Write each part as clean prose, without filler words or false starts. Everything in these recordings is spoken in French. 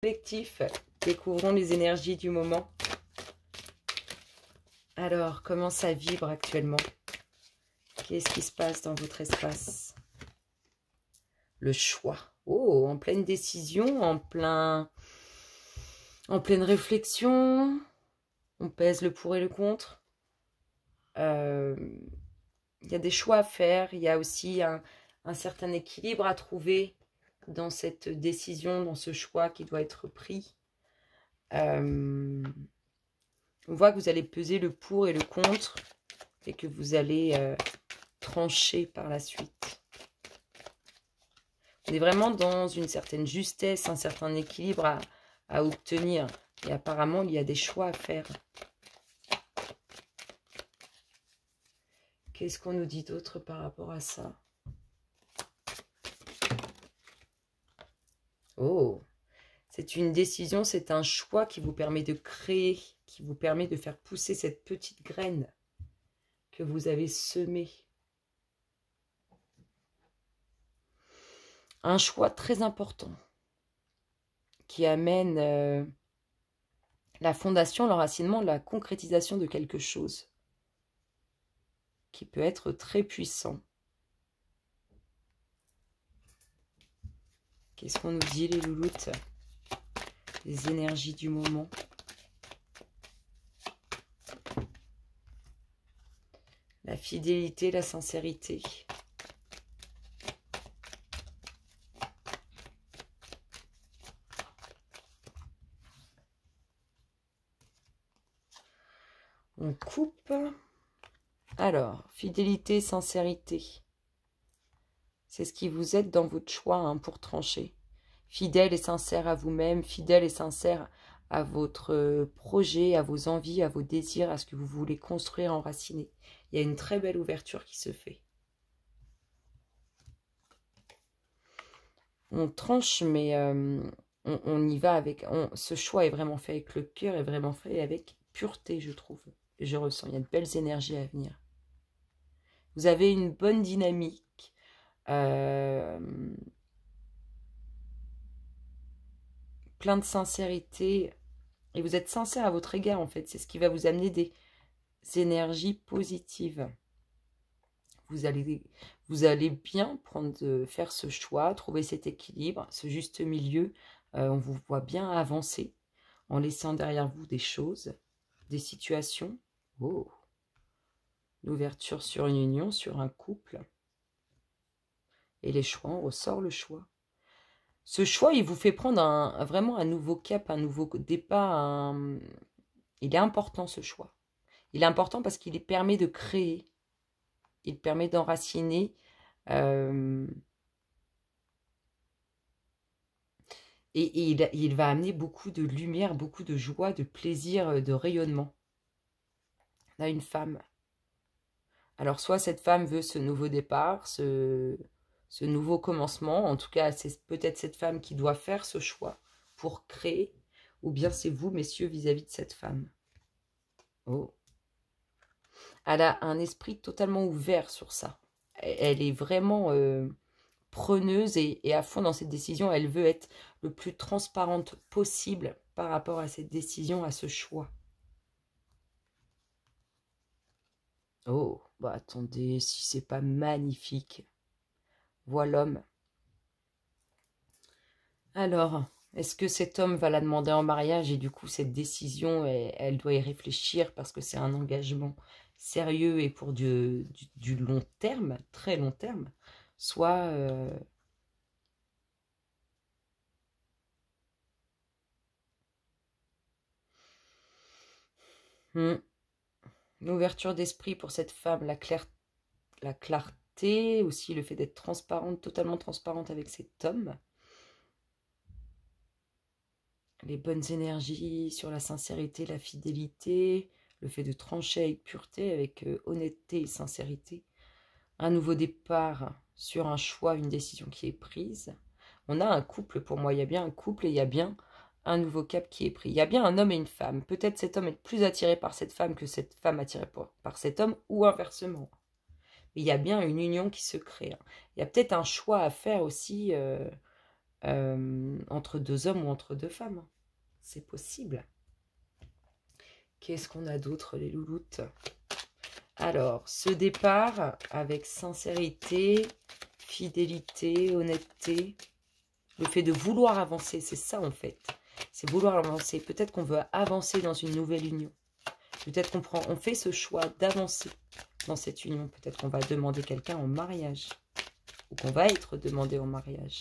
Collectif, découvrons les énergies du moment. Alors, comment ça vibre actuellement? Qu'est-ce qui se passe dans votre espace? Le choix. Oh, en pleine décision, en pleine réflexion. On pèse le pour et le contre. Il y a des choix à faire. Il y a aussi un certain équilibre à trouver dans cette décision, dans ce choix qui doit être pris. On voit que vous allez peser le pour et le contre et que vous allez trancher par la suite. On est vraiment dans une certaine justesse, un certain équilibre à obtenir. Et apparemment, il y a des choix à faire. Qu'est-ce qu'on nous dit d'autre par rapport à ça? Oh, c'est une décision, c'est un choix qui vous permet de créer, qui vous permet de faire pousser cette petite graine que vous avez semée. Un choix très important qui amène la fondation, l'enracinement, la concrétisation de quelque chose qui peut être très puissant. Qu'est-ce qu'on nous dit les louloutes? Les énergies du moment. La fidélité, la sincérité. On coupe. Alors, fidélité, sincérité. C'est ce qui vous aide dans votre choix hein, pour trancher. Fidèle et sincère à vous-même, fidèle et sincère à votre projet, à vos envies, à vos désirs, à ce que vous voulez construire, enraciner. Il y a une très belle ouverture qui se fait. On tranche, mais on y va avec... ce choix est vraiment fait avec le cœur, est vraiment fait avec pureté, je trouve. Je ressens, il y a de belles énergies à venir. Vous avez une bonne dynamique. Plein de sincérité. Et vous êtes sincère à votre égard, en fait. C'est ce qui va vous amener des énergies positives. Vous allez bien faire ce choix, trouver cet équilibre, ce juste milieu. On vous voit bien avancer en laissant derrière vous des choses, des situations. Oh, l'ouverture sur une union, sur un couple. Et les choix, on ressort le choix. Ce choix, il vous fait prendre vraiment un nouveau cap, un nouveau départ. Il est important, ce choix. Il est important parce qu'il permet de créer. Il permet d'enraciner. Et il va amener beaucoup de lumière, beaucoup de joie, de plaisir, de rayonnement. On a une femme. Alors, soit cette femme veut ce nouveau départ, ce nouveau commencement. En tout cas, c'est peut-être cette femme qui doit faire ce choix pour créer. Ou bien c'est vous, messieurs, vis-à-vis de cette femme. Oh. Elle a un esprit totalement ouvert sur ça. Elle est vraiment preneuse et à fond dans cette décision. Elle veut être le plus transparente possible par rapport à cette décision, à ce choix. Oh, bah attendez, si c'est pas magnifique. Voilà l'homme. Alors, est-ce que cet homme va la demander en mariage et du coup cette décision, elle doit y réfléchir parce que c'est un engagement sérieux et pour du long terme, très long terme, soit l'ouverture d'esprit pour cette femme, la clarté, aussi le fait d'être transparente, totalement transparente avec cet homme. Les bonnes énergies sur la sincérité, la fidélité, le fait de trancher avec pureté, avec honnêteté et sincérité. Un nouveau départ sur un choix, une décision qui est prise. On a un couple pour moi, il y a bien un couple et il y a bien un nouveau cap qui est pris. Il y a bien un homme et une femme. Peut-être cet homme est plus attiré par cette femme que cette femme attirée par cet homme ou inversement. Mais il y a bien une union qui se crée. Il y a peut-être un choix à faire aussi entre deux hommes ou entre deux femmes. C'est possible. Qu'est-ce qu'on a d'autre, les louloutes? Alors, ce départ avec sincérité, fidélité, honnêteté, le fait de vouloir avancer, c'est ça en fait. C'est vouloir avancer. Peut-être qu'on veut avancer dans une nouvelle union. Peut-être qu'on fait ce choix d'avancer dans cette union. Peut-être qu'on va demander quelqu'un en mariage. Ou qu'on va être demandé en mariage.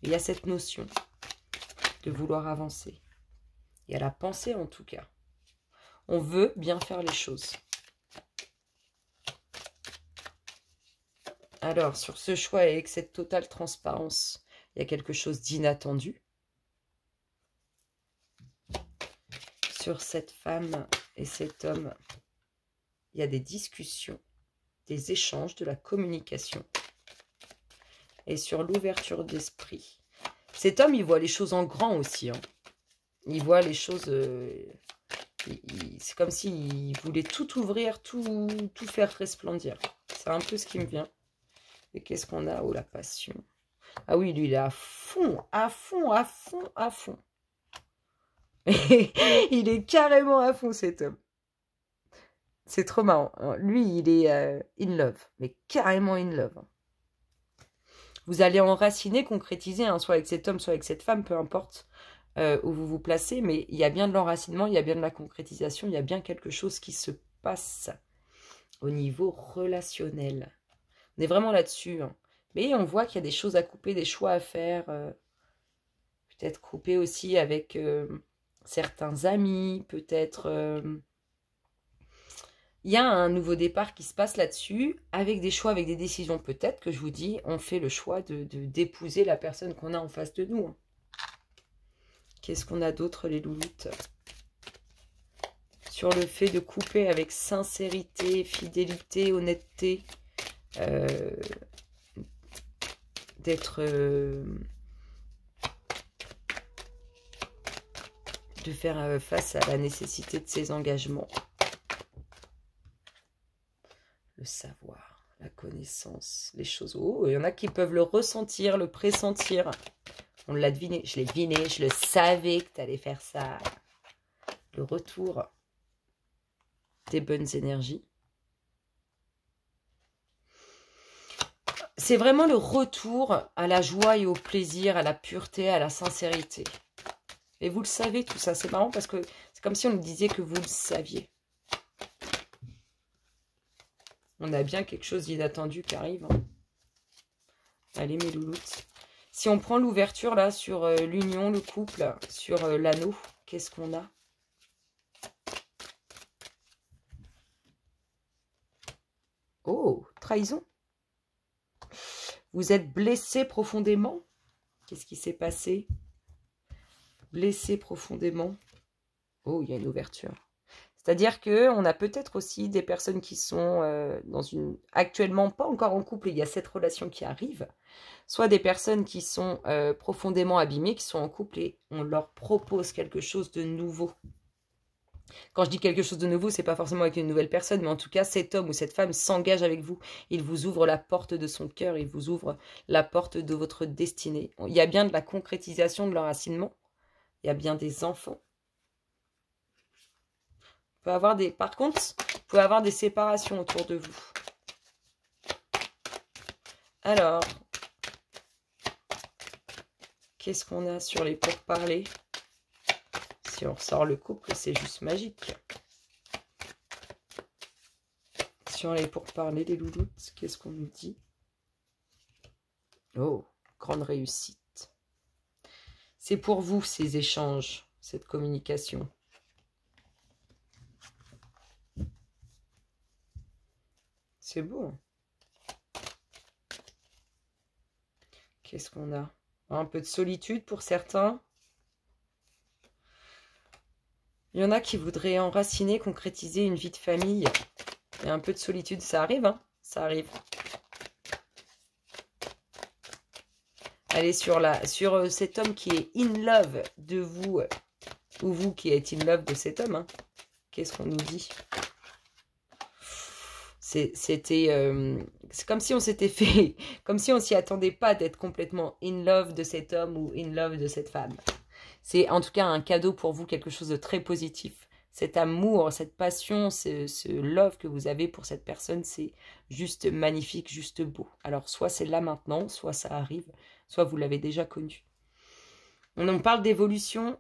Il y a cette notion de vouloir avancer. Il y a la pensée en tout cas. On veut bien faire les choses. Alors, sur ce choix et avec cette totale transparence, il y a quelque chose d'inattendu. Sur cette femme et cet homme, il y a des discussions, des échanges, de la communication. Et sur l'ouverture d'esprit. Cet homme, il voit les choses en grand aussi. Hein. Il voit les choses... c'est comme s'il voulait tout ouvrir, tout faire resplendir. C'est un peu ce qui me vient. Et qu'est-ce qu'on a? Oh, la passion. Ah oui, lui, il est à fond, à fond, à fond, à fond. Il est carrément à fond, cet homme. C'est trop marrant. Lui, il est in love, mais carrément in love. Vous allez enraciner, concrétiser, hein, soit avec cet homme, soit avec cette femme, peu importe où vous vous placez, mais il y a bien de l'enracinement, il y a bien de la concrétisation, il y a bien quelque chose qui se passe au niveau relationnel. On est vraiment là-dessus. Hein. Mais on voit qu'il y a des choses à couper, des choix à faire. Peut-être couper aussi avec certains amis. Peut-être... il y a un nouveau départ qui se passe là-dessus. Avec des choix, avec des décisions. Peut-être que je vous dis, on fait le choix d'épouser la personne qu'on a en face de nous. Hein. Qu'est-ce qu'on a d'autre, les louloutes? Sur le fait de couper avec sincérité, fidélité, honnêteté. D'être... de faire face à la nécessité de ses engagements. Le savoir, la connaissance, les choses. Oh, il y en a qui peuvent le ressentir, le pressentir. On l'a deviné, je l'ai deviné, je le savais que tu allais faire ça. Le retour des bonnes énergies. C'est vraiment le retour à la joie et au plaisir, à la pureté, à la sincérité. Et vous le savez tout ça, c'est marrant parce que c'est comme si on nous disait que vous le saviez. On a bien quelque chose d'inattendu qui arrive. Hein. Allez mes louloutes. Si on prend l'ouverture là sur l'union, le couple, sur l'anneau, qu'est-ce qu'on a? Oh, trahison. Vous êtes blessé profondément. Qu'est-ce qui s'est passé? Blessé profondément. Oh, il y a une ouverture. C'est-à-dire qu'on a peut-être aussi des personnes qui sont actuellement pas encore en couple, et il y a cette relation qui arrive. Soit des personnes qui sont profondément abîmées, qui sont en couple et on leur propose quelque chose de nouveau. Quand je dis quelque chose de nouveau, c'est pas forcément avec une nouvelle personne, mais en tout cas, cet homme ou cette femme s'engage avec vous. Il vous ouvre la porte de son cœur, il vous ouvre la porte de votre destinée. Il y a bien de la concrétisation de l'enracinement, il y a bien des enfants. Par contre, vous pouvez avoir des séparations autour de vous. Alors, qu'est-ce qu'on a sur les pourparlers? Si on ressort le couple, c'est juste magique. Sur les pourparlers, les louloutes, qu'est-ce qu'on nous dit? Oh, grande réussite. C'est pour vous, ces échanges, cette communication. C'est beau. Qu'est-ce qu'on a? Un peu de solitude pour certains. Il y en a qui voudraient enraciner, concrétiser une vie de famille. Et un peu de solitude, ça arrive, hein? Ça arrive. Allez, sur cet homme qui est in love de vous, ou vous qui êtes in love de cet homme, hein. Qu'est-ce qu'on nous dit? C'est comme si on s'était fait, comme si on s'y attendait pas d'être complètement in love de cet homme ou in love de cette femme. C'est en tout cas un cadeau pour vous, quelque chose de très positif. Cet amour, cette passion, ce love que vous avez pour cette personne, c'est juste magnifique, juste beau. Alors soit c'est là maintenant, soit ça arrive, soit vous l'avez déjà connu. On en parle d'évolution.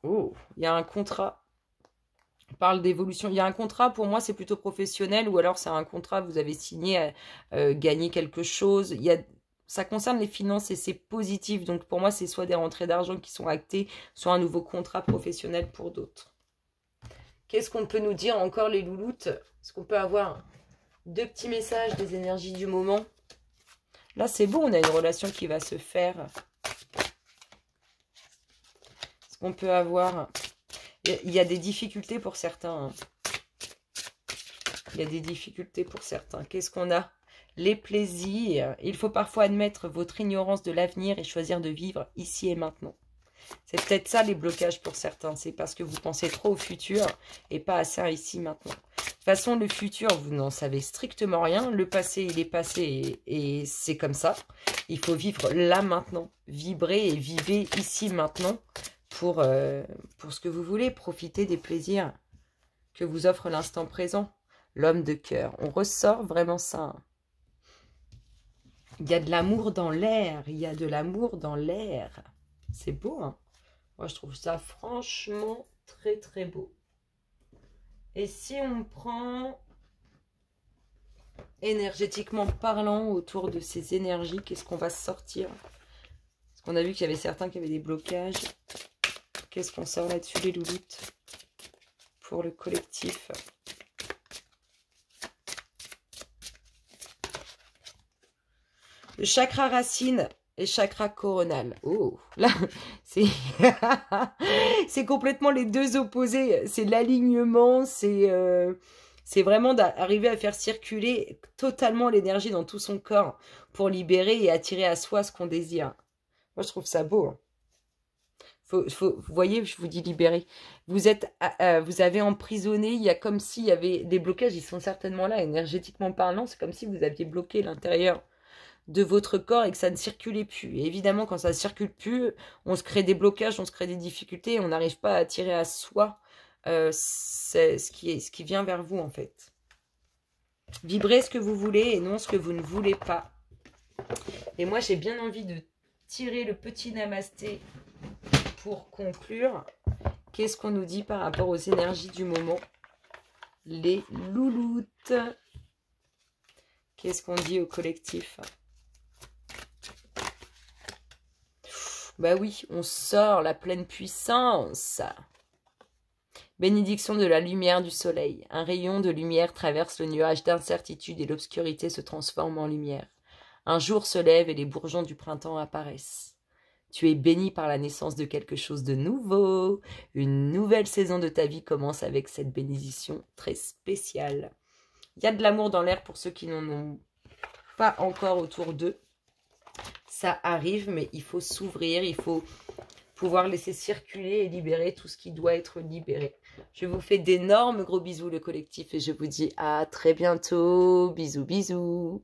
Oh, il y a un contrat. On parle d'évolution. Il y a un contrat, pour moi, c'est plutôt professionnel, ou alors c'est un contrat, vous avez signé, gagner quelque chose. Ça concerne les finances et c'est positif. Donc pour moi, c'est soit des rentrées d'argent qui sont actées, soit un nouveau contrat professionnel pour d'autres. Qu'est-ce qu'on peut nous dire encore, les louloutes? Est-ce qu'on peut avoir 2 petits messages des énergies du moment? Là, c'est bon, on a une relation qui va se faire. Est-ce qu'on peut avoir... Il y a des difficultés pour certains. Il y a des difficultés pour certains. Qu'est-ce qu'on a? Les plaisirs. Il faut parfois admettre votre ignorance de l'avenir et choisir de vivre ici et maintenant. C'est peut-être ça les blocages pour certains. C'est parce que vous pensez trop au futur et pas assez à ici maintenant. De toute façon, le futur, vous n'en savez strictement rien. Le passé, il est passé et c'est comme ça. Il faut vivre là maintenant. Vibrer et vivez ici maintenant. Pour ce que vous voulez, profiter des plaisirs que vous offre l'instant présent. L'homme de cœur. On ressort vraiment ça. Il y a de l'amour dans l'air. Il y a de l'amour dans l'air. C'est beau, hein? Moi, je trouve ça franchement très, très beau. Et si on prend énergétiquement parlant autour de ces énergies, qu'est-ce qu'on va sortir? Parce qu'on a vu qu'il y avait certains qui avaient des blocages. Qu'est-ce qu'on sort là-dessus, les louloutes, pour le collectif? Le chakra racine et chakra coronal. Oh, là, c'est complètement les deux opposés. C'est l'alignement, c'est vraiment d'arriver à faire circuler totalement l'énergie dans tout son corps pour libérer et attirer à soi ce qu'on désire. Moi, je trouve ça beau, hein. Vous voyez, je vous dis libérer. Vous avez emprisonné, il y a comme s'il y avait des blocages, ils sont certainement là, énergétiquement parlant, c'est comme si vous aviez bloqué l'intérieur de votre corps et que ça ne circulait plus. Et évidemment, quand ça ne circule plus, on se crée des blocages, on se crée des difficultés, et on n'arrive pas à attirer à soi ce qui vient vers vous, en fait. Vibrez ce que vous voulez et non ce que vous ne voulez pas. Et moi, j'ai bien envie de tirer le petit namasté pour conclure. Qu'est-ce qu'on nous dit par rapport aux énergies du moment? Les louloutes. Qu'est-ce qu'on dit au collectif? Bah oui, on sort la pleine puissance. Bénédiction de la lumière du soleil. Un rayon de lumière traverse le nuage d'incertitude et l'obscurité se transforme en lumière. Un jour se lève et les bourgeons du printemps apparaissent. Tu es béni par la naissance de quelque chose de nouveau. Une nouvelle saison de ta vie commence avec cette bénédiction très spéciale. Il y a de l'amour dans l'air pour ceux qui n'en ont pas encore autour d'eux. Ça arrive, mais il faut s'ouvrir, il faut pouvoir laisser circuler et libérer tout ce qui doit être libéré. Je vous fais d'énormes gros bisous, le collectif, et je vous dis à très bientôt. Bisous, bisous.